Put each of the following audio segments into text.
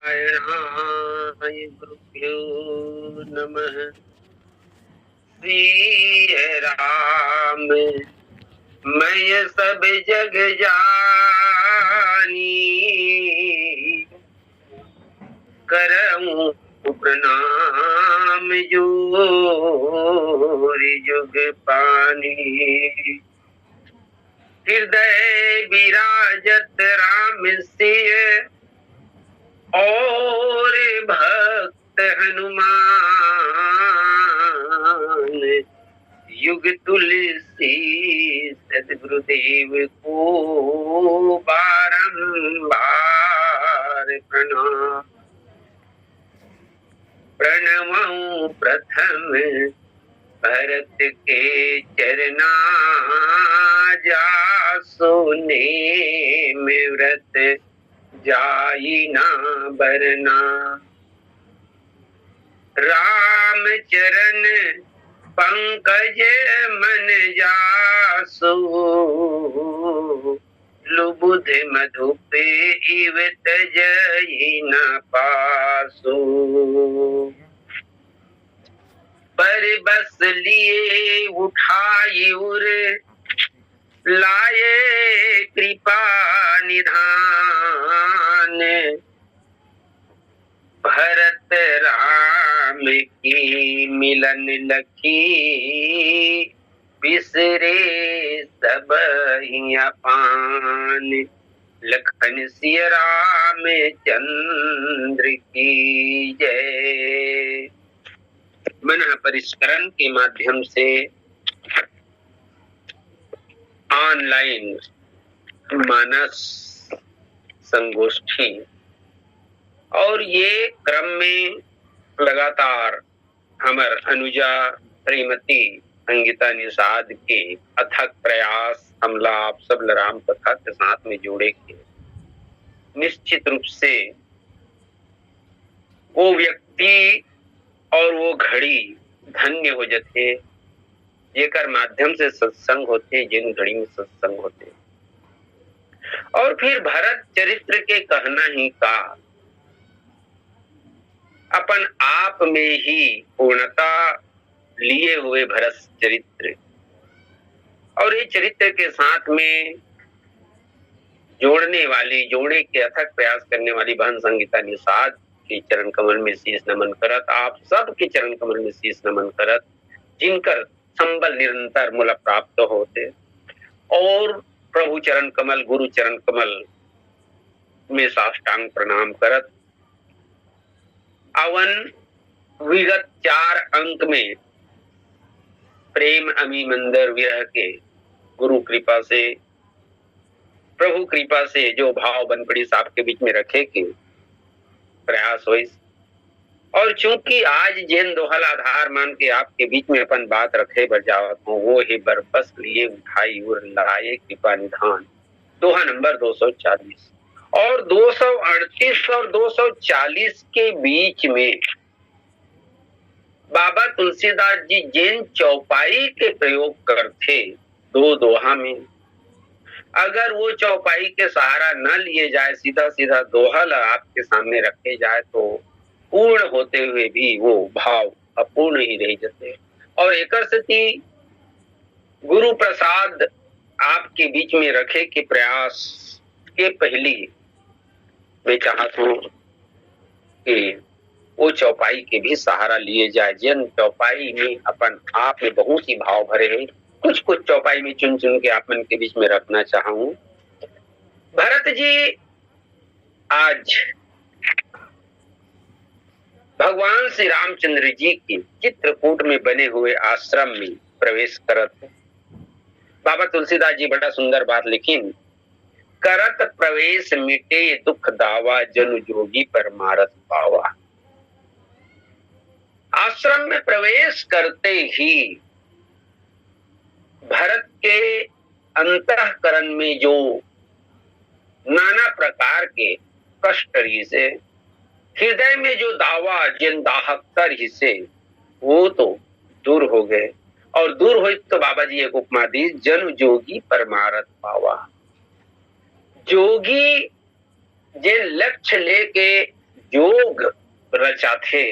नारायणाय गुरुभ्यो नमः। श्री राम मैं सब जग जानी, करऊं प्रणाम जोर जुग पानी। हृदय विराजत राम सिय और भक्त हनुमान, युग तुलसी सद्गुरुदेव को बारंबार प्रणाम। प्रणवं प्रथम भरत के चरना, जासु नेम व्रत जाई ना बरना। राम चरण पंकज मन जासु, लुबुध मधुप इव तजई न पासु। पर बस लिए उठाई उर, लाए कृपा निधान। भरत राम की मिलन लखी, बिसरे सब अपान। लखन सिय राम चंद्र की जय। मन परिष्करण के माध्यम से ऑनलाइन मानस संगोष्ठी और ये क्रम में लगातार हमर अनुजा श्रीमती संगीता निषाद के अथक प्रयास हमला आप सब राम कथा के साथ में जोड़े के निश्चित रूप से वो व्यक्ति और वो घड़ी धन्य हो जाते, जेकर माध्यम से सत्संग होते, जिन घड़ी में सत्संग होते। और फिर भरत चरित्र के कहना ही का, अपन आप में ही पूर्णता लिए हुए भरत चरित्र, और ये चरित्र के साथ में जोड़ने वाली, जोड़े के अथक प्रयास करने वाली बहन संगीता निषाद के चरण कमल में शीश नमन करत, आप सब के चरण कमल में शीश नमन करत, जिनकर संबल निरंतर मूल प्राप्त होते। और प्रभु चरण कमल, गुरु चरण कमल में साष्टांग प्रणाम करत। अवन विगत 4 अंक में प्रेम अमी मंदिर विरह के गुरु कृपा से, प्रभु कृपा से जो भाव बन पड़ी साहब के बीच में रखे के प्रयास हुई। और चूंकि आज जिन दोहल आधार मान के आपके बीच में अपन बात रखे बजावत हो, वो ही बरबस लिए उठाई और लाए कृपा निधान। दोहा नंबर 240 और 238 और 240 के बीच में बाबा तुलसीदास जी जिन चौपाई के प्रयोग करते दो दोहा में, अगर वो चौपाई के सहारा न लिए जाए, सीधा सीधा दोहल आपके सामने रखे जाए, तो पूर्ण होते हुए भी वो भाव अपूर्ण ही रह जाते। और एक स्थिति गुरु प्रसाद आपके बीच में रखे के प्रयास के पहली मैं चाहता हूं कि वो चौपाई के भी सहारा लिए जाए, जिन चौपाई में अपन आप में बहुत ही भाव भरे हैं। कुछ कुछ चौपाई में चुन चुन के आप मन के बीच में रखना चाहूं। भरत जी आज भगवान श्री रामचंद्र जी के चित्रकूट में बने हुए आश्रम में प्रवेश करत। बाबा तुलसीदास जी बड़ा सुंदर बात लिखिन, करत प्रवेश मिटे दुख दावा, जन जोगी पर मारत पावा। आश्रम में प्रवेश करते ही भरत के अंतःकरण में जो नाना प्रकार के कष्ट रही से, हृदय में जो दावा जिन दाहकतर ही से, वो तो दूर हो गए। और दूर हुई तो बाबा जी एक उपमा दी, जन जोगी परमारथ पावा। जोगी जिन लक्ष्य लेके योग रचा थे,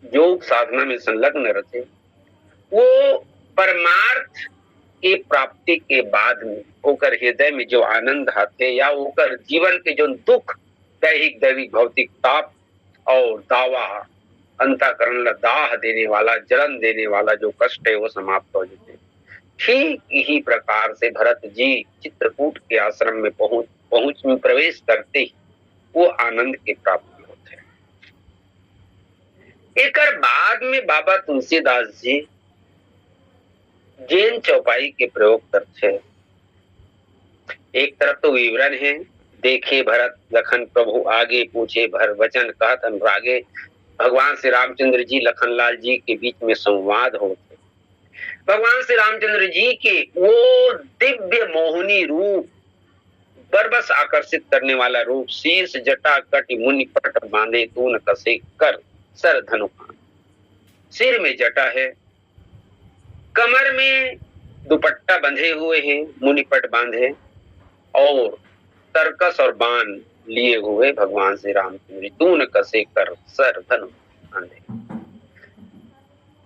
योग साधना में संलग्न रहे, वो परमार्थ की प्राप्ति के बाद में ओकर हृदय में जो आनंद आते या ओकर जीवन के जो दुख, दैहिक दैविक भौतिक ताप और दावा, अंतःकरण ला दाह देने वाला, जलन देने वाला जो कष्ट है वो समाप्त हो जाते। ठीक यही प्रकार से भरत जी चित्रकूट के आश्रम में पहुंच में प्रवेश करते ही वो आनंद की प्राप्ति होते। एक बाद में बाबा तुलसीदास जी जैन चौपाई के प्रयोग करते। एक तरफ तो विवरण है, देखे भरत लखन प्रभु आगे, पूछे भर वचन कहत अनुरागे। भगवान श्री रामचंद्र जी लखनलाल जी के बीच में संवाद होते। भगवान श्री रामचंद्र जी के वो दिव्य मोहनी रूप, बरबस आकर्षित करने वाला रूप, शीर्ष जटा कटि मुनि पट बांधे, तून कसे कर सर धनुकान। सिर में जटा है, कमर में दुपट्टा बंधे हुए हैं, मुनिपट बांधे, और तरकस और बाण लिए हुए भगवान श्री रामचंद्र, तून कसे कर सर धनु बांधे।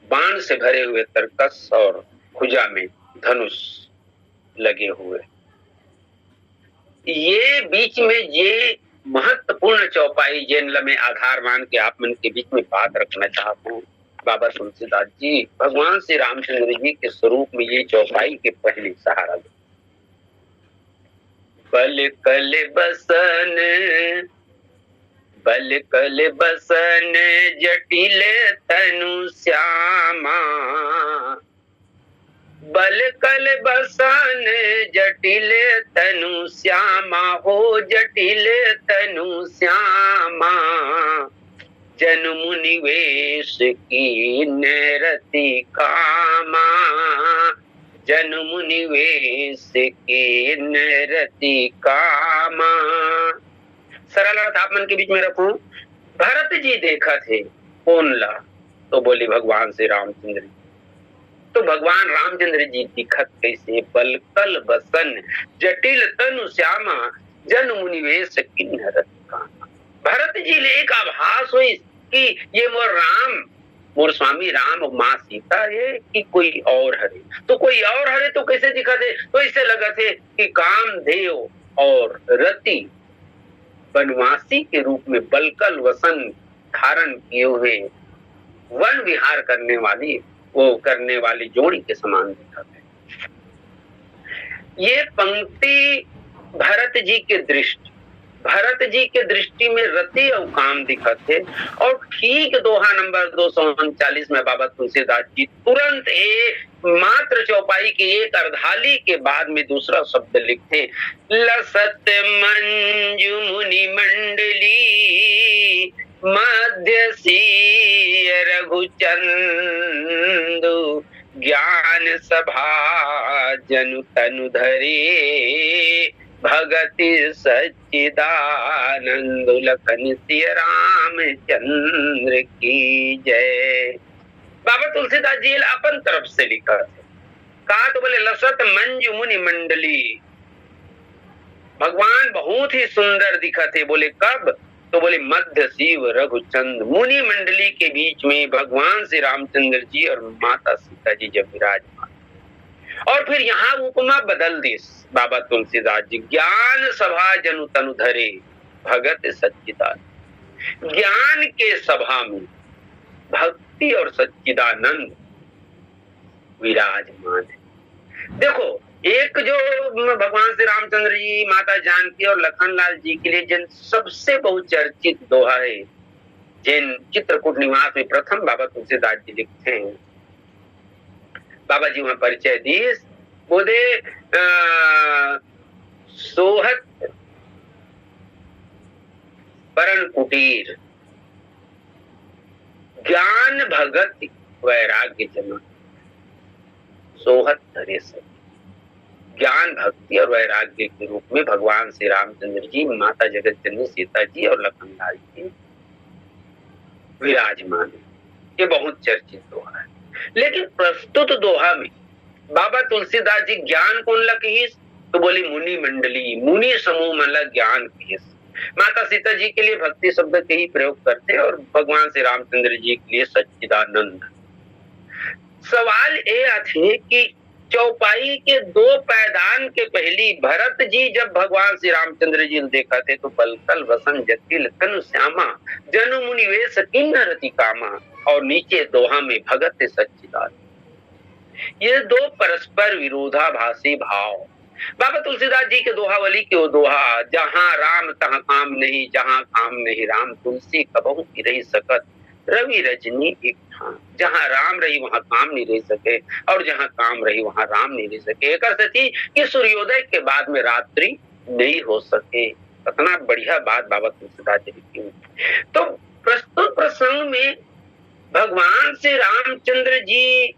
बाण से भरे हुए तरकस और भुजा में धनुष लगे हुए। ये बीच में ये महत्वपूर्ण चौपाई जैन में आधार मान के आप मन के बीच में बात रखना चाहता हूँ। बाबा तुलसीदास जी भगवान श्री रामचंद्र जी के स्वरूप में ये चौपाई के पहले सहारा दे। बल कल बसन जटिल तनु श्यामा, बल कल बसन जटिल तनु श्यामा, हो जटिल तनु श्यामा। जन्म निवेश की नरति कामा, जन्म निवेश की नरति कामा। सरल अर्थ आप मन के बीच में रखूं। भरत जी देखा थे कौन ला, तो बोले भगवान श्री रामचंद्र जी। तो भगवान रामचंद्र जी दिखत कैसे? बलकल बसन जटिल तनु श्यामा, जन्म निवेश की नरति कामा। भरत जी ले एक आभास हुई कि ये मोर राम, मोर स्वामी राम और माँ सीता है कि कोई और हरे। तो कोई और हरे तो कैसे दिखा थे? तो इससे लगा थे कि कामदेव और रति वनवासी के रूप में बलकल वसन धारण किए हुए वन विहार करने वाली जोड़ी के समान दिखा थे। ये पंक्ति भरत जी के दृष्टि में रति और काम दिखते। और ठीक दोहा नंबर 239 में बाबा तुलसीदास जी तुरंत मात्र चौपाई के एक अर्धाली के बाद में दूसरा शब्द लिखते, लसत मंजू मुनि मंडली, मध्य सी रघुचंदु, ज्ञान सभा जनु तनु धरे, भगति सच्चिदानंद लखन सिय रामचंद्र की जय। बाबा तुलसीदास जी अपन तरफ से लिखा थे। कहा तो बोले लसत मंजू मुनि मंडली, भगवान बहुत ही सुंदर दिखा थे। बोले कब? तो बोले मध्य शिव रघुचंद, मुनि मंडली के बीच में भगवान श्री रामचंद्र जी और माता सीता जी जब विराजमान। और फिर यहाँ उपमा बदल दी बाबा तुलसीदास जी, ज्ञान सभा जनु तनु धरे, भगत सच्चिदानंद। ज्ञान के सभा में भक्ति और सच्चिदानंद विराजमान है। देखो, एक जो भगवान श्री रामचंद्र जी, माता जानकी और लखनलाल जी के लिए जिन सबसे बहुचर्चित दोहा है, जिन चित्रकूट निवास में प्रथम बाबा तुलसीदास जी लिखते हैं। बाबा जी वहां परिचय दिए, बोले सोहत परन कुटीर, ज्ञान भगत वैराग्य जन, सोहत धरे सब। ज्ञान भक्ति और वैराग्य के रूप में भगवान श्री रामचंद्र जी, माता जगत जननी सीता जी और लखनलाल जी विराजमान है। ये बहुत चर्चित दोहा है। लेकिन प्रस्तुत दोहा में बाबा तुलसीदास जी ज्ञान कौन ला कहिस? तो बोली मुनि मंडली, मुनि समूह मला ज्ञान कहिस। माता सीता जी के लिए भक्ति शब्द के ही प्रयोग करते और भगवान श्री रामचंद्र जी के लिए सच्चिदानंद। सवाल ये आते कि चौपाई के दो पैदान के पहली भरत जी जब भगवान श्री रामचंद्र जी ने देखा थे तो बलकल वसन जटिल तनु श्यामा जनु मुनिवेश किन्नर रति कामा, और नीचे दोहा में भगत सच्चिदानंद। ये दो परस्पर विरोधाभासी भाव। बाबा तुलसीदास जी के दोहावली के वो दोहा, जहां राम तहां काम नहीं, जहां काम नहीं राम, तुलसी कबहू की रही सकत रवि रजनी एक ठाम। जहां राम रही वहां काम नहीं रह सके, और जहां काम रही वहां राम नहीं रह सके। एक अर्थ थी कि सूर्योदय के बाद में रात्रि नहीं हो सके। कितना बढ़िया बात बाबा तुलसीदास जी की। तो प्रस्तुत प्रसंग में भगवान श्री रामचंद्र जी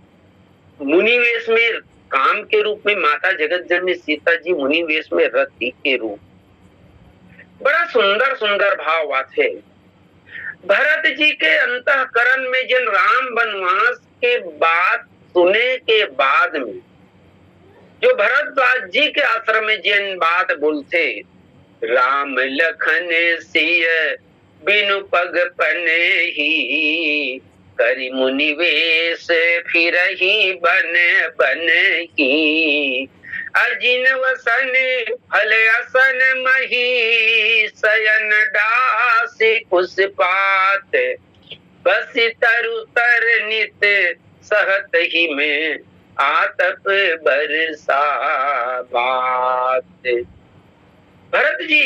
मुनिवेश में काम के रूप में, माता जगत जननी सीता जी मुनिवेश में रति के रूप। बड़ा सुंदर सुंदर भाव बात है। भरत जी के अंतःकरण में जिन राम वनवास के बात सुने के बाद में जो भरद्वाज जी के आश्रम में जिन बात बोलते, राम लखन सिय बिनु पग पने ही, करि मुनिवेश फिर ही बन बन ही, अजिन वसन फल असन मही, शयन दासी कुसपात, बस तरु तर नित सहत ही में, आतप बरसा बात। भरत जी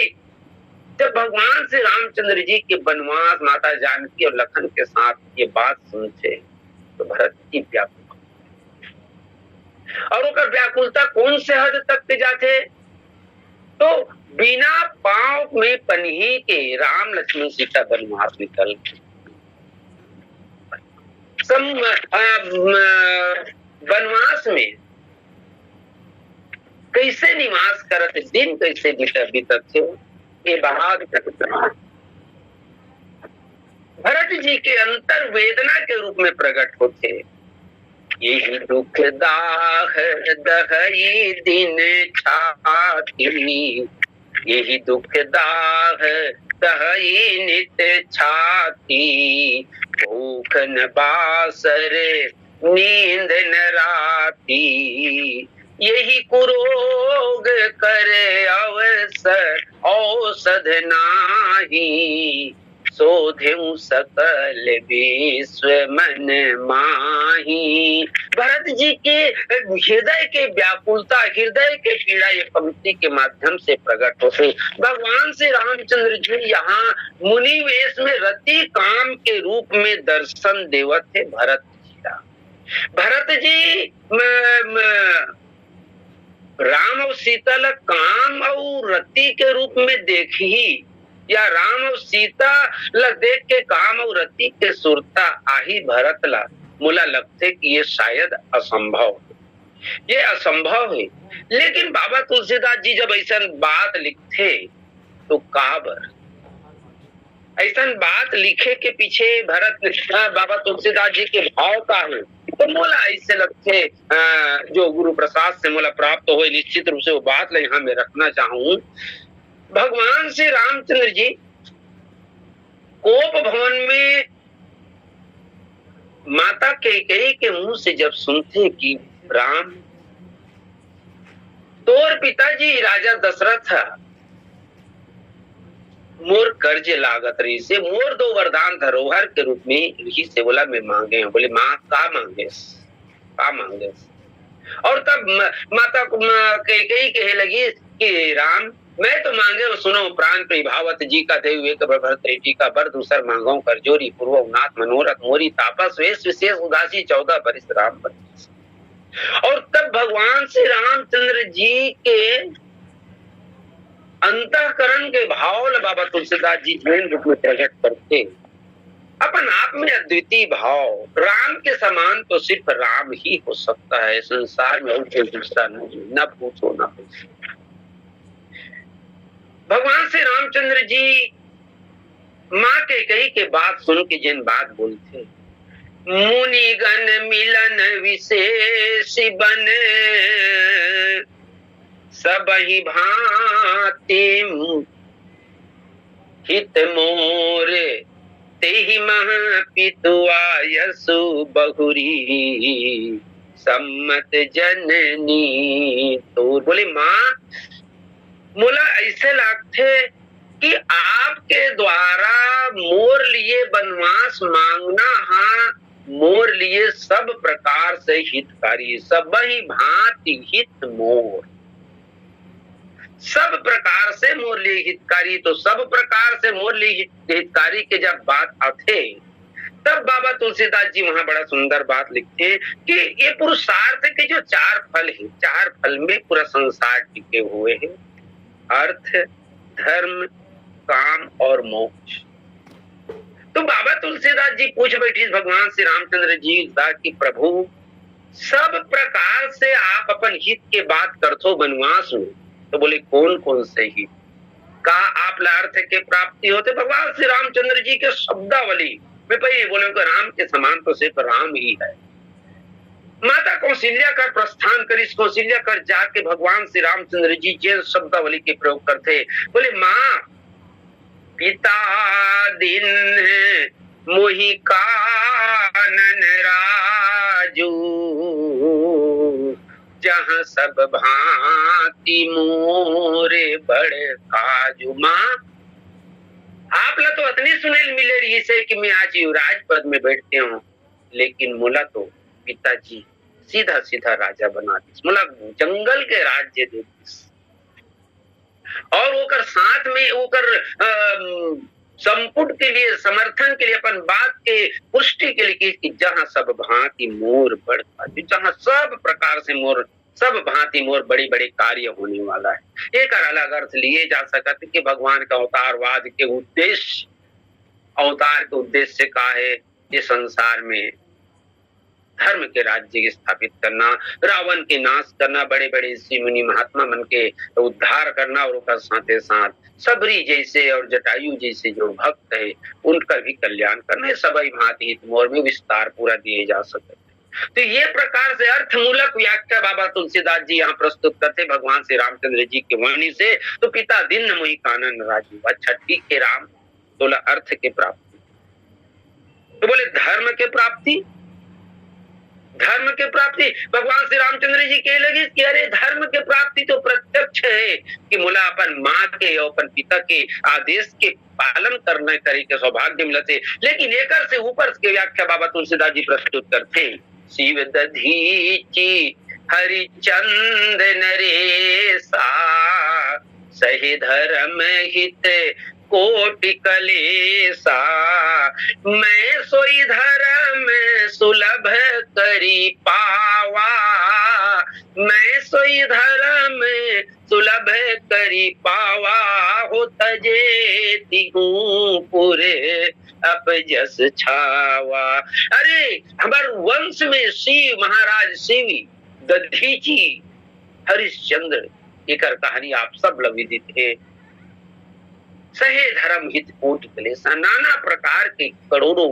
जब भगवान श्री रामचंद्र जी के वनवास माता जानकी और लखन के साथ ये बात सुनते तो भरत जी व्याकुल, और उनका व्याकुलता कौन से हद तक जाते, तो बिना पांव में पन्ही के राम लक्ष्मण सीता वनवास निकल वनवास में कैसे निवास करते, दिन कैसे बीतत थे ये बात भरत जी के अंतर वेदना के रूप में प्रकट होते। यही दुख दाह दहई दिन छाती, यही दुख दाह दहई नित छाती, भूख न बासर नींद न राती, यही कुरोग करे अवसर औषध नाही, सोधेऊ सकल विश्व मन माही। भरत जी के हृदय के व्याकुलता, हृदय के पीड़ा ये पंक्ति के माध्यम से प्रकट होते। भगवान श्री रामचंद्र जी यहाँ मुनिवेश में रति काम के रूप में दर्शन देवत थे भरत जी का। भरत जी राम और सीता ला काम और रति के रूप में देखी, या राम और सीता ला देख के काम और रति के सुरता आही भरत ला, मुला लगते कि ये शायद असंभव, ये असंभव है। लेकिन बाबा तुलसीदास जी जब ऐसा बात लिखते तो काबर ऐसा बात लिखे के पीछे भरत बाबा तुलसीदास जी के भाव का है, तो मोला ऐसे लगते जो गुरु प्रसाद से मोला प्राप्त हो, निश्चित रूप से वो बात यहाँ में रखना चाहूं। भगवान श्री रामचंद्र जी कोप भवन में माता कैकेयी के मुंह से जब सुनते कि राम तोर पिताजी राजा दशरथ मोर कर्ज लागत रही से, मोर दो वरदान धरोहर के रूप में रही से बोला मैं मांगे हैं। बोले माँ का मांगेस, का मांगेस। और तब माता कैकेयी कहे लगी कि राम मैं तो मांगे और सुनो प्राण प्रभावत जी का देव एक भरत का बर, दूसर मांगो कर जोरी पूर्व नाथ मनोरथ मोरी तापस वेश विशेष उदासी 14 बरिस राम बरिस। और तब भगवान श्री रामचंद्र जी के अंतःकरण के भाव बाबा तुलसीदास जी जैन रूप में प्रकट करते। अपन आप में अद्वितीय भाव, राम के समान तो सिर्फ राम ही हो सकता है, संसार में और कोई दूसरा नहीं, न पूछो न पूछो। भगवान श्री रामचंद्र जी माँ कैकेयी के बात सुन के जिन बात बोलते, मुनिगण मिलन विशेष बन, सब ही भांति हित मोर तेहि मह पितुआयसु बहुरी सम्मत जननी। तो बोले माँ मोला ऐसे लागथे कि आपके द्वारा मोर लिए वनवास मांगना हा मोर लिए सब प्रकार से हितकारी, सब ही भांति हित मोर, सब प्रकार से मोर लिए हितकारी। तो सब प्रकार से मोर लिए हितकारी के जब बात आते तब बाबा तुलसीदास जी वहां बड़ा सुंदर बात लिखते हैं कि ये पुरुषार्थ के जो चार फल है, चार फल में पूरा संसार टिके हुए हैं, अर्थ, धर्म, काम और मोक्ष। तो बाबा तुलसीदास जी पूछ बैठी भगवान श्री रामचंद्र जी कि प्रभु सब प्रकार से आप अपन हित के बात करथो वनवास में, तो बोले कौन कौन से हित का आप अर्थ के प्राप्ति होते। भगवान श्री रामचंद्र जी के शब्दावली में पहले बोले राम के समान तो सिर्फ राम ही है। माता कौशल्या कर प्रस्थान कर, इस कौशल्या कर जाके भगवान श्री रामचंद्र जी जैन शब्दावली के प्रयोग करते, बोले माँ पिता दिन मोहि कानन राजू, जहाँ सब भांति मोरे बड़े काजू। माँ आप ला तो इतनी सुनेल मिले रही से कि मैं आज युवराज पद में बैठते हूँ, लेकिन मोला तो पिताजी सीधा सीधा राजा बना दिस, मोला जंगल के राज्य दे दिस, और ओकर साथ में ओकर संपुट के लिए, समर्थन के लिए, अपन बात के पुष्टि के लिए कि जहाँ सब भांति मोर बड़ काजू, जहाँ सब प्रकार से मोर, सब भांति मोर बड़ी बड़ी कार्य होने वाला है। एक अलग अर्थ लिए जा सकता कि भगवान का अवतारवाद के उद्देश्य, अवतार के उद्देश्य का है ये संसार में धर्म के राज्य की स्थापित करना, रावण के नाश करना, बड़े बड़े ऋषि मुनि महात्मा मन के उद्धार करना, और उसका साथ साथ सबरी जैसे और जटायु जैसे जो भक्त है उनका भी कल्याण करना, सभी भांति हित मोर में विस्तार पूरा दिए जा सकते। तो ये प्रकार से अर्थमूलक व्याख्या बाबा तुलसीदास जी यहाँ प्रस्तुत करते भगवान श्री रामचंद्र जी की वाणी से। तो पिता दिन मोहि कानन राजू, अच्छा ठीक है राम, बोला अर्थ के प्राप्ति, तो बोले धर्म के प्राप्ति, धर्म के प्राप्ति। भगवान श्री रामचंद्र जी कह लगे कि अरे धर्म के प्राप्ति तो प्रत्यक्ष है कि मुला अपन माँ के और अपन पिता के आदेश के पालन करने करे के सौभाग्य मिलते, लेकिन एक से ऊपर के व्याख्या बाबा तुलसीदास जी प्रस्तुत करते। शिव दधीचि हरिचंद नरेसा, सही धर्म हित कोटि कलेसा, मैं सोई धर्म सुलभ करी पावा, मैं सोई धर्म सुलभ करी पावा, हो तजे तिहूं पूरे अपजस छावा। अरे हमारे वंश में शिव महाराज शिवी दधीची हरिश्चंद्र एक कहानी आप सब लोग विदित है। सहे धर्म हित कोटि क्लेशा, नाना प्रकार के करोड़ों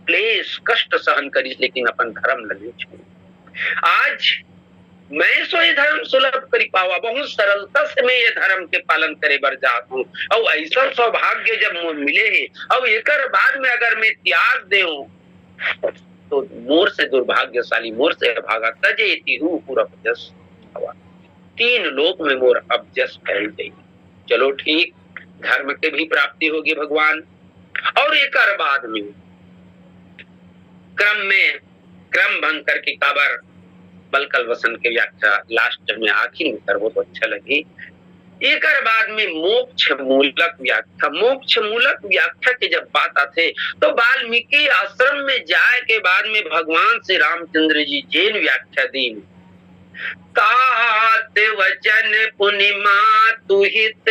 क्लेश कष्ट सहन करी, लेकिन अपन धर्म लगे छोड़। आज मैं सोई धर्म सुलभ करी पावा, बहुत सरलता से मैं ये धर्म के पालन करे बर जात हूँ, और ऐसा सौभाग्य जब मुझे मिले है, और एक बाद में अगर मैं त्याग दे तो मोर से दुर्भाग्यशाली, मोर से भागा तजे तिहु पूरा जस हवा, तीन लोक में मोर अब जस फैल गई। चलो ठीक, धर्म के भी प्राप्ति होगी भगवान। और एक बाद में क्रम भंग करके काबर बलकल वसन के व्याख्या लास्ट में आखिर में कर, वो तो अच्छा लगी। एक बाद में मोक्ष मूलक व्याख्या, मोक्ष मूलक व्याख्या की जब बात आते तो वाल्मीकि आश्रम में जाए के बाद में भगवान श्री रामचंद्र जी जैन व्याख्या दी। तात वचन पुनिमा तुहित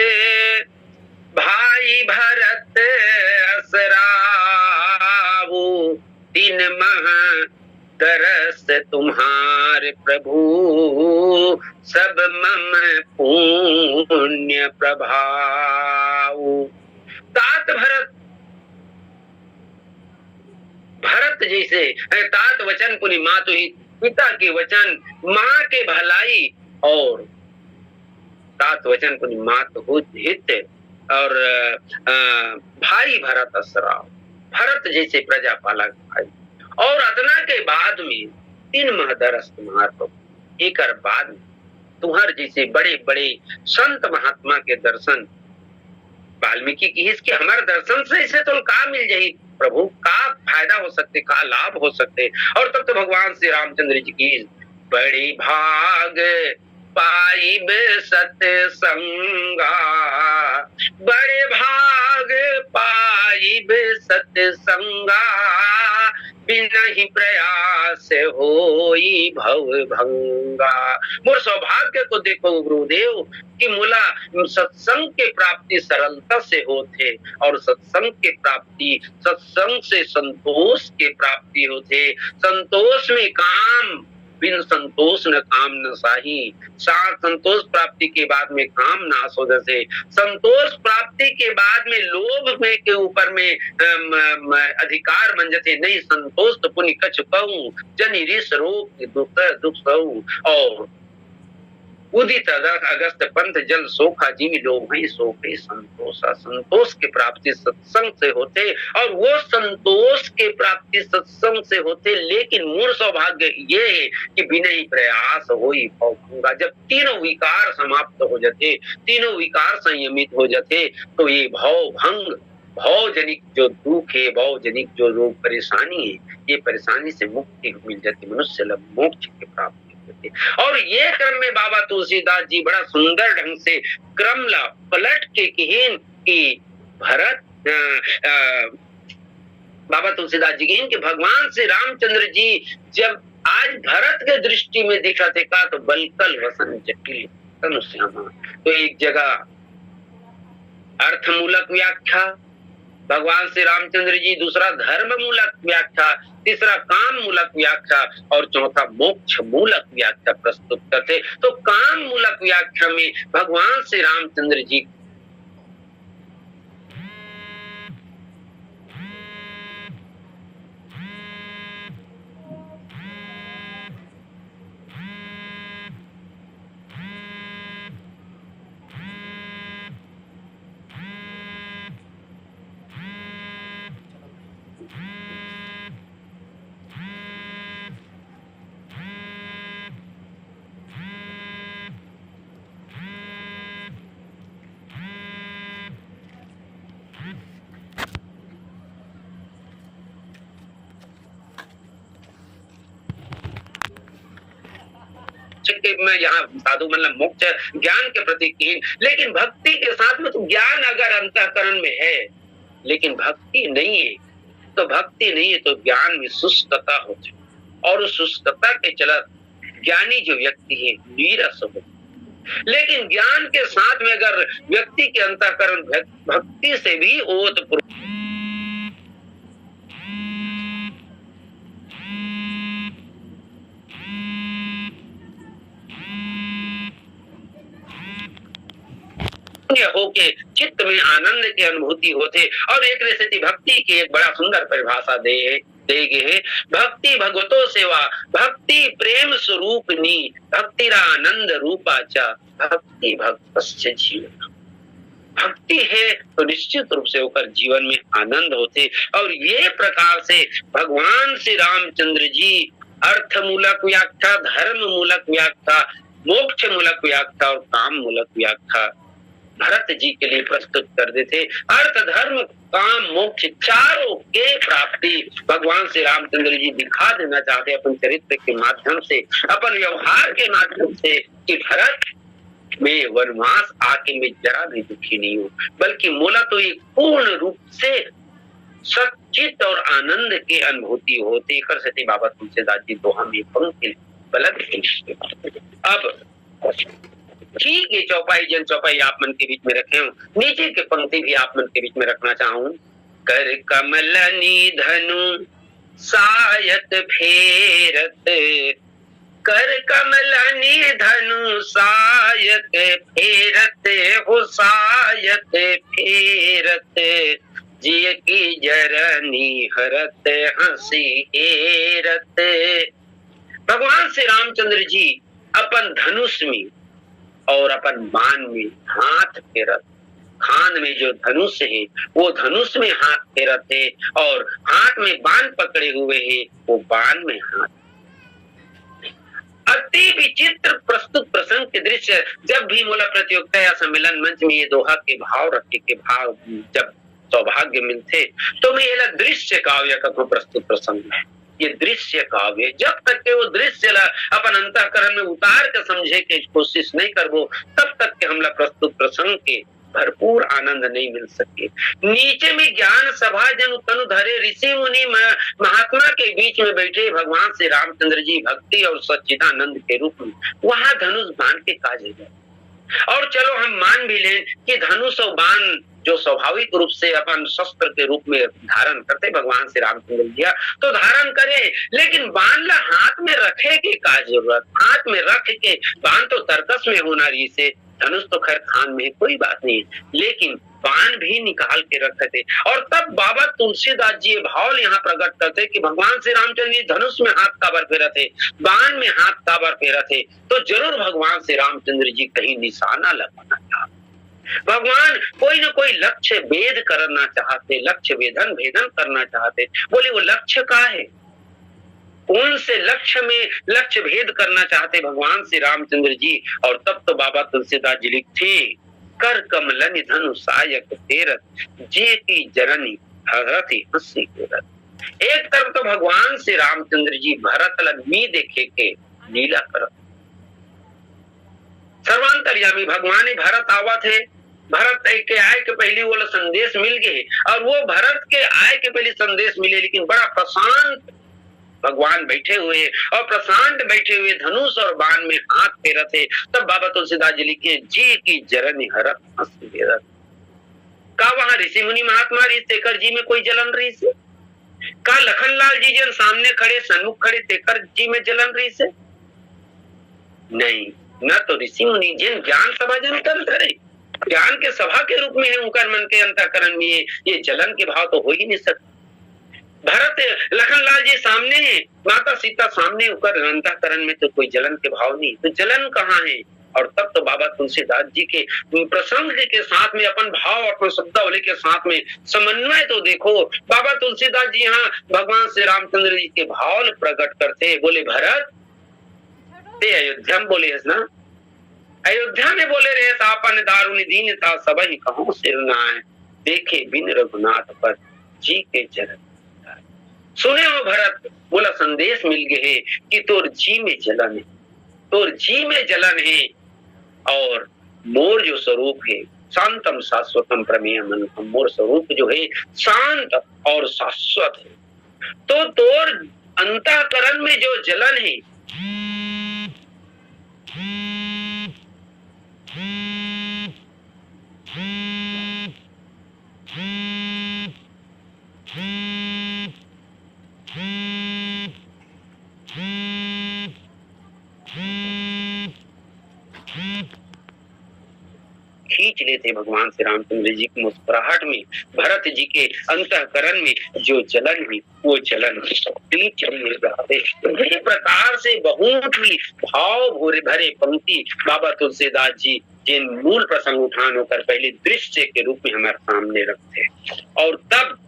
भाई भरत असरावो, दिन मह तरस तुम्हारे प्रभु, सब मम पुण्य प्रभाव। तात भरत जैसे तात वचन पुनि मातु हित, पिता के वचन माँ के भलाई, और तात वचन पुनि मातु हित और भाई भरत असराव, भरत जैसे प्रजा पालक भाई। और अतना के बाद में तीन महदरस तुम्हार प्रभु, एक बाद में तुम्हार जैसे बड़े बड़े संत महात्मा के दर्शन वाल्मीकि की इसके हमारे दर्शन से इसे तो का मिल जाये प्रभु, का फायदा हो सकते, का लाभ हो सकते। और तब तो भगवान श्री रामचंद्र जी की बड़ी भाग पाइब सतसंगा, बड़े भाग पाइब सतसंगा, बिना ही प्रयास होई भव भंगा। मोर सौभाग्य को देखो गुरुदेव कि मुला सत्संग के प्राप्ति सरलता से होते, और सत्संग के प्राप्ति सत्संग से संतोष के प्राप्ति होते। संतोष में काम, बिन संतोष न काम न साही। संतोष प्राप्ति के बाद में काम नाश हो जैसे, संतोष प्राप्ति के बाद में लोभ में के ऊपर में अधिकार बन जाते। नहीं संतोष तो पुण्य कछ कहूं, जन ऋष रोग दुख सहूं। और उदित अगस्त पंथ जल सोखा, जीवी लोग हैं सोखे संतोषा। संतोष की प्राप्ति सत्संग से होते, और वो संतोष के प्राप्ति सत्संग से होते। लेकिन मूल सौभाग्य ये है कि बिना ही प्रयास होई भव भंगा। जब तीनों विकार समाप्त हो जाते, तीनों विकार संयमित हो जाते, तो ये भव भंग, भवजनिक जो दुख है, भवजनिक जो रोग परेशानी है, ये परेशानी से मुक्ति मिल जाती, मनुष्य लाभ मोक्ष की प्राप्ति। और ये क्रम में बाबा तुलसीदास जी बड़ा सुंदर ढंग से क्रम ला पलट के कहें कि भरत बाबा तुलसीदास जी कहें कि भगवान श्री रामचंद्र जी जब आज भरत के दृष्टि में दिखा थे का, तो बलकल वसन जटिल तनु श्यामा। तो एक जगह अर्थमूलक व्याख्या भगवान श्री रामचंद्र जी, दूसरा धर्म मूलक व्याख्या, तीसरा काम मूलक व्याख्या, और चौथा मोक्ष मूलक व्याख्या प्रस्तुत करते। तो काम मूलक व्याख्या में भगवान श्री रामचंद्र जी में यहाँ साधु मतलब मोक्ष ज्ञान के प्रति कीन, लेकिन भक्ति के साथ में तो ज्ञान अगर अंतःकरण में है लेकिन भक्ति नहीं है, तो भक्ति नहीं है तो ज्ञान में शुष्कता होती है, और उस शुष्कता के चलत ज्ञानी जो व्यक्ति है नीरस हो। लेकिन ज्ञान के साथ में अगर व्यक्ति के अंतःकरण भक्ति से भी ओतप्रोत होके चित्त में आनंद की अनुभूति होते। और एक स्थिति भक्ति की एक बड़ा सुंदर परिभाषा दे गए, भक्ति भगवतो सेवा, भक्ति प्रेम स्वरूपनी, भक्ति आनंद रूपाचा, भक्ति भक्तस्य जीवन। भक्ति है तो निश्चित रूप से होकर जीवन में आनंद होते। और ये प्रकार से भगवान श्री रामचंद्र जी अर्थ मूलक व्याख्या, धर्म मूलक व्याख्या, मोक्ष मूलक व्याख्या और काम मूलक व्याख्या भरत जी के लिए प्रस्तुत कर देते। अर्थ धर्म काम मोक्ष चारों के प्राप्ति भगवान श्री रामचंद्र जी दिखा देना चाहते अपन चरित्र के माध्यम से, अपन व्यवहार के माध्यम से, कि भरत में वनवास आके में जरा भी दुखी नहीं हो, बल्कि मोला तो एक पूर्ण रूप से सच्चित और आनंद की अनुभूति होती। कर सकते बाबा तुलसीदास जी दोहा में पंक्ति पलट। अब ठीक है, चौपाई जन चौपाई आप मन के बीच में रखे हूँ, नीचे के पंक्ति भी आप मन के बीच में रखना चाहूँ। कर कमल निधनु सायत फेरत, कर कमल निधनु सायत फेरत, हो सायत फेरत, जिय की जरनी हरत हंसी हेरत। भगवान श्री रामचंद्र जी अपन धनुष में और अपन बाण में हाथ फेरत, खान में जो धनुष है वो धनुष में हाथ फेरते और हाथ में बाण पकड़े हुए है वो बाण में हाथ। अति विचित्र प्रस्तुत प्रसंग के दृश्य जब भी मूला प्रतियोगिता या सम्मेलन मंच में ये दोहा के भाव रखे के भाव जब सौभाग्य मिलते तो मैं ये दृश्य काव्य का प्रस्तुत प्रसंग है। ये दृश्य काव्य जब तक के वो दृश्य अपन अंतःकरण में उतार के समझे के कोशिश नहीं करबो तब तक के हमला प्रस्तुत प्रसंग के भरपूर आनंद नहीं मिल सके। नीचे में ज्ञान सभा जन तनु धरे ऋषि मुनि महात्मा के बीच में बैठे भगवान श्री रामचंद्र जी भक्ति और सच्चिदानंद के रूप में वहां धनुष बाण के काज है। और चलो हम मान भी लें कि धनुष और बाण जो स्वाभाविक रूप से अपन शस्त्र के रूप में धारण करते भगवान श्री रामचंद्र जी तो धारण करे, लेकिन बाण ला हाथ में रखे के का जरूरत? हाथ में रख के बाण तो तरकस में होना रही से, धनुष तो खैर खान में कोई बात नहीं, लेकिन बाण भी निकाल के रखे थे। और तब बाबा तुलसीदास जी भाव यहाँ प्रकट करते कि भगवान श्री रामचंद्र जी धनुष में हाथ काबर फेरा थे, बाण में हाथ काबर फेरा थे, तो जरूर भगवान श्री रामचंद्र जी कहीं निशाना लगाना चाहते, भगवान कोई न कोई लक्ष्य भेद करना चाहते, लक्ष्य भेदन करना चाहते। बोले वो लक्ष्य का है? कौन से लक्ष्य में लक्ष्य भेद करना चाहते भगवान श्री रामचंद्र जी? और तब तो बाबा तुलसीदास जी लिखते कर कमल निधनु सायक तेरत जे की जननी भरत हंसी करत। एक तरफ तो भगवान श्री रामचंद्र जी भरत लगी देखे के लीला करत, सर्वांतर्यामी भगवान भरत आवा थे, भरत के आय के पहले वो संदेश मिल गए और वो भरत के आय के पहले संदेश मिले, लेकिन बड़ा प्रशांत भगवान बैठे हुए और प्रशांत बैठे हुए धनुष और बाण में हाथ फेरा थे। तब बाबा तुलसीदास जी लिखे जी की जरन हरत हंसी फेरत। का वहां ऋषि मुनि महात्मा शेखर जी में कोई जलन रही से? का लखनलाल जी जन सामने खड़े सन्मुख खड़े शेखर जी में जलन रही से? नहीं, न तो ऋषि मुनि जिन ज्ञान सभा जन कर करे, ज्ञान के सभा के रूप में है उनका मन के अंतःकरण में ये जलन के भाव तो हो ही नहीं सकते। भरत लखनलाल जी सामने है, माता सीता सामने होकर अंतःकरण में तो कोई जलन के भाव नहीं, तो जलन कहाँ है? और तब तो बाबा तुलसीदास जी के प्रसंग के साथ में अपन भाव अपन शब्दावली के साथ में समन्वय तो देखो। बाबा तुलसीदास जी यहाँ भगवान श्री रामचंद्र जी के भाव प्रकट करते, बोले भरत ते अयोध्या में बोले ना, अयोध्या में बोले रहे अपन दारुण दीन था सब ही कहूं सिर नाय देखे बिन रघुनाथ पर जी के चरण। सुने हो भरत, बोला संदेश मिल गए कि तोर जी में जलन है, तोर जी में जलन है और मोर जो स्वरूप है शांतम शाश्वतम प्रमेयम, मोर स्वरूप जो है शांत और शाश्वत है, तो तोर अंतःकरण में जो जलन है खींच लेते भगवान श्री रामचंद्र जी की मुस्कुराहट में, भरत जी के अंतःकरण में जो जलन हुई वो जलन इसी प्रकार से बहुत ही भाव भरे पंक्ति बाबा तुलसीदास जी जिन मूल प्रसंग उठान होकर पहले दृश्य के रूप में हमारे सामने रखते और तब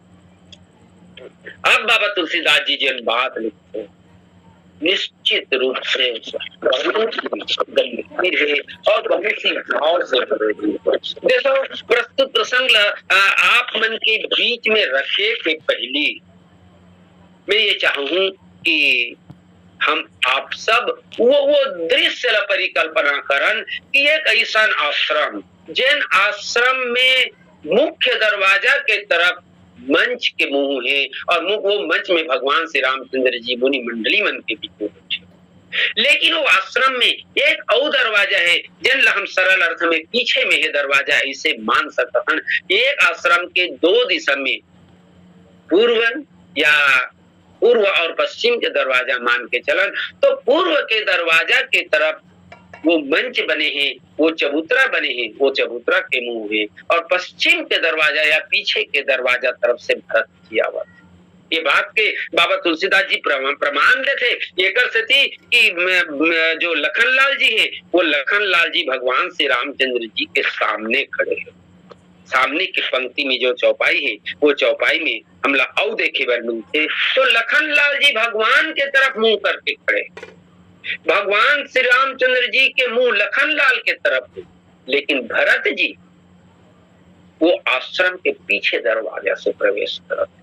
अब बाबा तुलसीदास जी जिन बात लिखते निश्चित रूप से बहुत गंभीर है और बहुत ही भाव से देखो प्रस्तुत प्रसंग आप मन के बीच में रखे के पहले मैं ये चाहूं कि हम आप सब वो दृश्य परिकल्पना करन कि एक ऐसा आश्रम जिन आश्रम में मुख्य दरवाजा के तरफ मंच के मुंह है और वो मंच में भगवान श्री रामचंद्र जी मुनि मंडली मन के बीच में बैठे, लेकिन वो आश्रम में एक और दरवाजा है जिन हम सरल अर्थ में पीछे में है दरवाजा इसे मान सकते हैं। एक आश्रम के दो दिशा में पूर्व और पश्चिम के दरवाजा मान के चलन, तो पूर्व के दरवाजा के तरफ वो मंच बने हैं, वो चबूतरा बने हैं, वो चबूतरा के मुंह है और पश्चिम के दरवाजा या पीछे के दरवाजा तरफ से भरत की आवाज। ये बात के बाबा तुलसीदास जी प्रमाण देते ये कर सकती कि जो लखनलाल जी है वो लखनलाल जी भगवान श्री रामचंद्र जी के सामने खड़े हैं सामने की पंक्ति में जो चौपाई है वो चौपाई में हमला औ देखे बर मिलते तो लखन लाल जी भगवान के तरफ मुंह करके खड़े, भगवान श्री रामचंद्र जी के मुंह लखन लाल के तरफ है, लेकिन भरत जी वो आश्रम के पीछे दरवाजा से प्रवेश करते।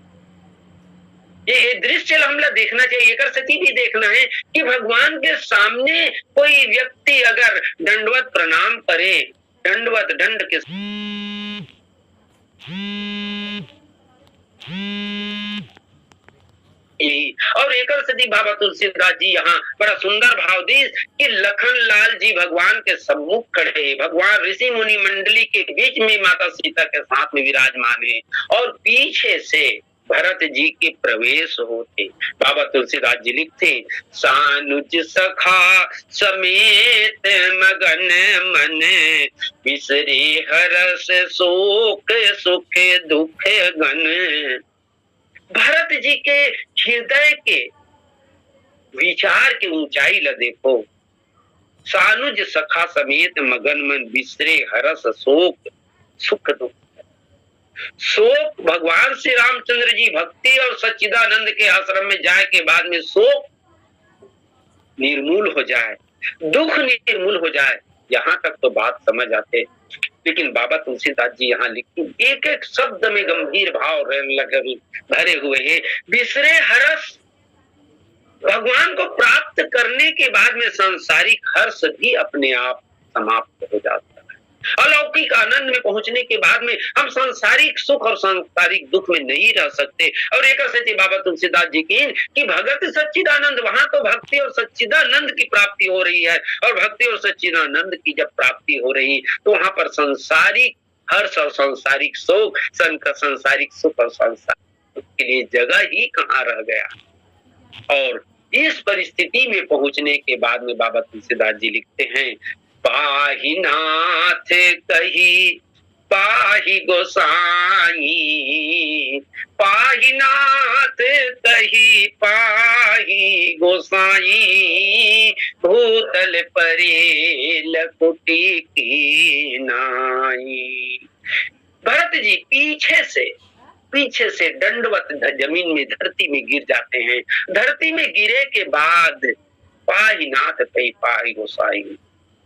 ये दृश्य हमला देखना चाहिए, एक स्थिति भी देखना है कि भगवान के सामने कोई व्यक्ति अगर दंडवत प्रणाम करे, दंडवत दंड के और एक सदी बाबा तुलसीदास जी यहाँ बड़ा सुंदर भाव दी कि लखन लाल जी भगवान के सम्मुख खड़े, भगवान ऋषि मुनि मंडली के बीच में माता सीता के साथ में विराजमान है और पीछे से भरत जी के प्रवेश होते। बाबा तुलसीदास जी लिखते सानुज सखा समेत मगन मन बिसरे हरस शोक सुख दुख गन। भरत जी के हृदय के विचार की ऊंचाई ल देखो, सानुज सखा समेत मगन मन बिसरे हरस शोक सुख दुख। शोक भगवान श्री रामचंद्र जी भक्ति और सच्चिदानंद के आश्रम में जाए के बाद में शोक निर्मूल हो जाए, दुख निर्मूल हो जाए, यहाँ तक तो बात समझ आते। लेकिन बाबा तुलसीदास जी यहाँ लिखते एक एक शब्द में गंभीर भाव भरे हुए हैं। बिसरे हर्ष, भगवान को प्राप्त करने के बाद में सांसारिक हर्ष भी अपने आप समाप्त हो जाता है। अलौकिक आनंद में पहुंचने के बाद में हम सांसारिक सुख और सांसारिक दुख में नहीं रह सकते। और एक से बाबा तुलसीदास जी की कि भगत सच्चिदानंद, वहां तो भक्ति और सच्चिदानंद की प्राप्ति हो रही है, और भक्ति और सच्चिदानंद की जब प्राप्ति हो रही तो वहां पर सांसारिक हर्ष और सांसारिक शोक, सांसारिक सुख और सांसारिक दुख के लिए जगह ही कहाँ रह गया। और इस परिस्थिति में पहुंचने के बाद में बाबा तुलसीदास जी लिखते हैं पाहि नाथ कही पाहि गोसाई, पाहि नाथ कही पाहि गोसाई, भूतल परे लकुटी की नाई। भरत जी पीछे से दंडवत जमीन में धरती में गिर जाते हैं। धरती में गिरे के बाद पाहि नाथ कही पाहि गोसाई,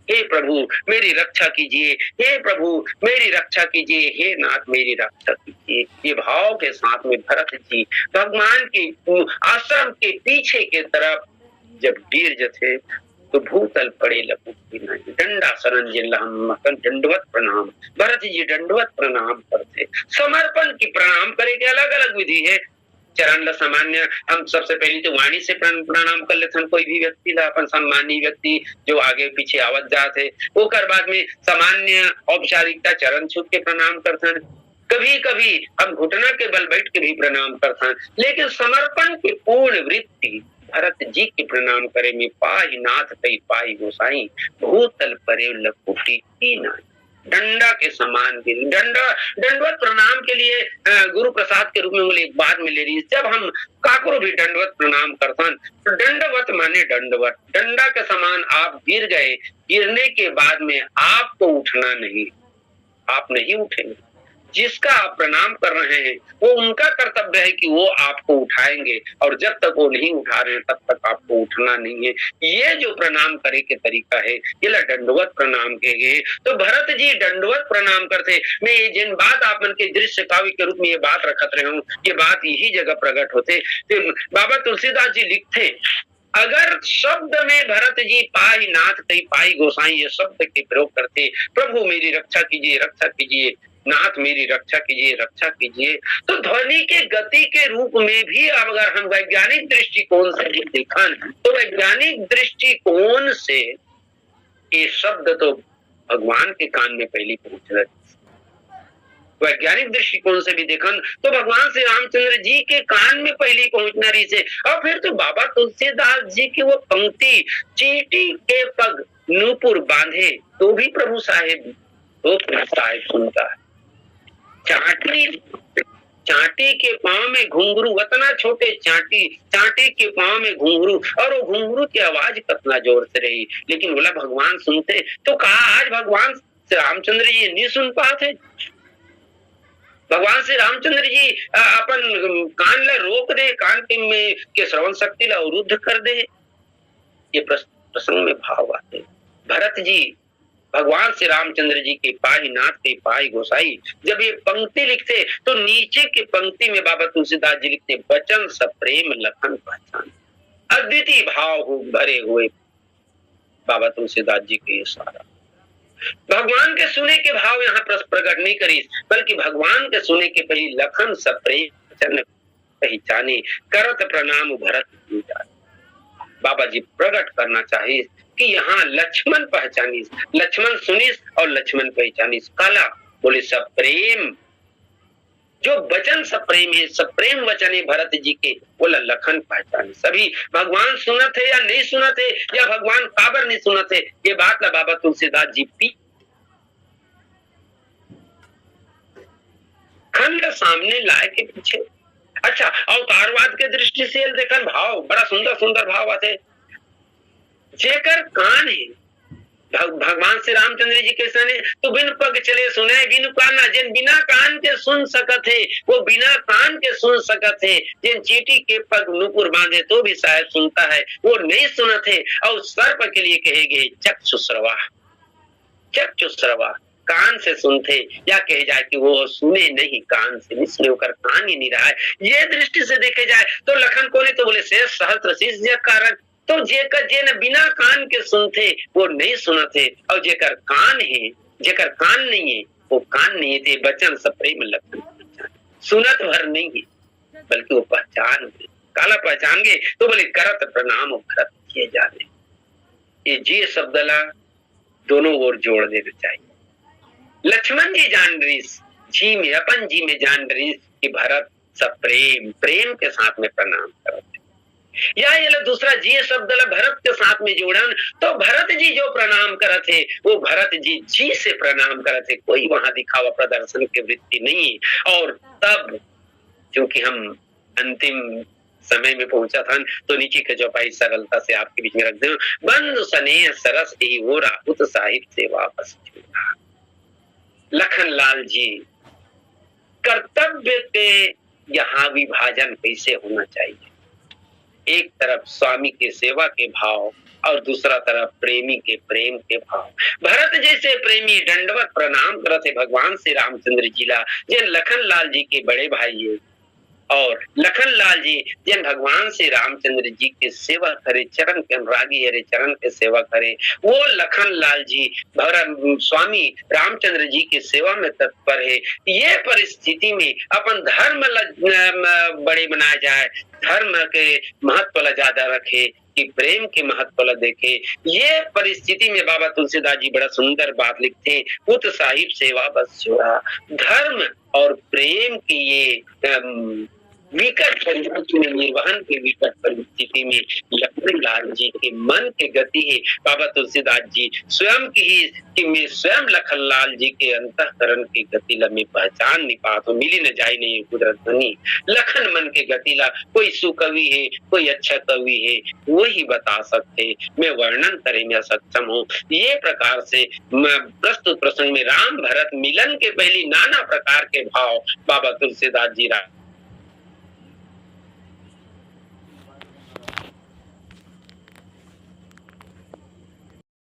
हे प्रभु मेरी रक्षा कीजिए, हे प्रभु मेरी रक्षा कीजिए, हे नाथ मेरी रक्षा कीजिए। ये भाव के साथ में भरत जी भगवान के आश्रम के पीछे के तरफ जब गिर थे तो भूतल पड़े लकुटी नहीं, डंडा शरण दंडवत प्रणाम। भरत जी दंडवत प्रणाम करते, समर्पण की प्रणाम करे के अलग अलग विधि है। चरण सामान्य हम सबसे पहले तो वाणी से प्रणाम कर लेते, कोई भी व्यक्ति ला अपन सम्मानी व्यक्ति जो आगे पीछे आवत जाते, वो कर बाद में सामान्य औपचारिकता चरण छू के प्रणाम करते। कभी कभी हम घुटना के बल बैठ के भी प्रणाम करते, लेकिन समर्पण की पूर्ण वृत्ति भरत जी के प्रणाम करे में पाहि नाथ कही पाहि गोसाई, भूतल परे लकुटी की नाई। डंडा के समान के दंडवत प्रणाम के लिए गुरु प्रसाद के रूप में एक बात में ले रही है। जब हम काकरो भी दंडवत प्रणाम करते तो दंडवत माने दंडवत, डंडा के समान आप गिर गए, गिरने के बाद में आपको उठना नहीं, आप नहीं उठेंगे। जिसका आप प्रणाम कर रहे हैं वो उनका कर्तव्य है कि वो आपको उठाएंगे, और जब तक वो नहीं उठा रहे तब तक आपको उठना नहीं है। ये जो प्रणाम करे के तरीका है ये दंडवत प्रणाम के है। तो भरत जी दंडवत प्रणाम करते। मैं ये जिन बात आप मन के दृश्य काव्य के रूप में ये बात रखत रहे हूँ, ये बात यही जगह प्रकट होते। तो बाबा तुलसीदास जी लिखते अगर शब्द में भरत जी पाहि नाथ कही पाहि गोसाई ये शब्द के प्रयोग करते, प्रभु मेरी रक्षा कीजिए, रक्षा कीजिए, नाथ मेरी रक्षा कीजिए, रक्षा कीजिए, तो ध्वनि के गति के रूप में भी अगर हम वैज्ञानिक दृष्टिकोण से भी देखें तो वैज्ञानिक दृष्टिकोण से ये शब्द तो भगवान के कान में पहले पहुंच रहे। वैज्ञानिक दृष्टिकोण से भी देखन तो भगवान श्री रामचंद्र जी के कान में पहले पहुंचना रही से। और फिर तो बाबा तुलसीदास जी की वो पंक्ति चींटी के पग नूपुर बांधे तो भी प्रभु साहेब सुनता है। चांटी के पांव में घुंघरू, वतना छोटे चांटी के पांव में घुंघरू, और वो घुंघरू की आवाज कितना जोर से रही, लेकिन बोला भगवान सुनते। तो कहा आज भगवान रामचंद्र जी नहीं सुन पाते, भगवान श्री रामचंद्र जी अपन कान ला रोक दे, कान के श्रवण शक्ति ला अवरुद्ध कर दे। ये प्रसंग में भाव आते। भरत जी भगवान श्री रामचंद्र जी के पाही नाथ के पाही गोसाई जब ये पंक्ति लिखते तो नीचे की पंक्ति में बाबा तुलसीदास जी लिखते, बचन सप्रेम लखन पहचान। अद्वितीय भाव हो भरे हुए बाबा तुलसीदास जी के सारा भगवान के सुने के भाव यहाँ प्रकट नहीं करी, बल्कि भगवान के सुने के पहले लखन सप्रेम पहचाने, करत प्रणाम भरत। बाबा जी प्रकट करना चाहिए कि यहाँ लक्ष्मण पहचानीस, लक्ष्मण सुनिस और लक्ष्मण पहचानीस। काला बोले सप्रेम, जो वचन सप्रेम है, सप्रेम वचन है भरत जी के, बोला लखन पहचानी। सभी भगवान सुनत है या नहीं सुनत है, या भगवान काबर नहीं सुनत है, ये बात ला बाबा तुलसीदास जी खंड सामने लाए के पीछे। अच्छा, अवतारवाद के दृष्टि से देखन भाव बड़ा सुंदर सुंदर भाव आते। जेकर कान है भगवान श्री रामचंद्र जी के सने तो बिन पग चले सुने, बिन काना जिन बिना कान के सुन सकत है वो बिना कान के सुन सकत है, जिन चीटी के पग नुपुर बांधे तो भी शायद सुनता है, वो नहीं सुनत है। और सर्प के लिए कहेगे चक्षुश्रवा, चक्षुश्रवा कान से सुनते, या कहे जाए कि वो सुने नहीं कान से, इसलिए होकर कान ही नहीं रहा है। ये दृष्टि से देखे जाए तो लखन को नहीं तो बोले शेष सहस्त्र शीश कारण, तो जेकर जे न बिना कान के सुनते वो नहीं सुनते, और जेकर कान है, जेकर कान नहीं है वो कान नहीं थे। बचन सप्रेम लखन पहचान, सुनत भर नहीं है बल्कि वो पहचान गए। काला पहचान गए तो बोले करत प्रणाम भरत किए जाने। ये जी शब्द ला दोनों ओर जोड़ देना चाहिए। लक्ष्मण जी जान रही जी में, अपन जी में जान रही कि भरत सप्रेम, प्रेम के साथ में प्रणाम करते। या ये दूसरा जी शब्द भरत के साथ में जोड़न तो भरत जी जो प्रणाम करत है वो भरत जी जी से प्रणाम करत है, कोई वहां दिखावा प्रदर्शन की वृत्ति नहीं। और तब क्योंकि हम अंतिम समय में पहुंचा था तो नीचे के चौपाई सरलता से आपके बीच में रख दे। बंधु स्नेह सरस ही वो राहुत साहिब से वापस छूटा। लखन लाल जी कर्तव्य के यहाँ विभाजन कैसे होना चाहिए, एक तरफ स्वामी के सेवा के भाव और दूसरा तरफ प्रेमी के प्रेम के भाव। भरत जैसे प्रेमी दंडवत प्रणाम करते भगवान श्री रामचंद्र जी ला, जिन लखन लाल जी के बड़े भाई है, और लखन लाल जी जिन भगवान श्री रामचंद्र जी के सेवा करे, चरण के अनुरागी हरे चरण के सेवा करे, वो लखन लाल जी स्वामी रामचंद्र जी की सेवा में तत्पर है। ये परिस्थिति में अपन धर्म बड़े बनाया जाए, धर्म के महत्व ला ज्यादा रखे कि प्रेम के महत्व ला देखे। ये परिस्थिति में बाबा तुलसीदास जी बड़ा सुंदर बात लिखते हैं, पुत साहिब सेवा बस छोड़ा। धर्म और प्रेम की ये विकट परिस्थिति में, निर्वहन के विकट परिस्थिति में लखन लाल जी के मन के गति है। बाबा तुलसीदास जी स्वयं की ही कि मैं स्वयं लखन लाल जी के अंतःकरण की गति ला मैं पहचान नहीं पाता, मिली न जाए नहीं कुदरत बनी। लखन मन के गति ला कोई सुकवि है, कोई अच्छा कवि है, वो ही बता सकते, मैं वर्णन करे में सक्षम हूँ। ये प्रकार से प्रस्तुत प्रसंग में राम भरत मिलन के पहले नाना प्रकार के भाव बाबा तुलसीदास जी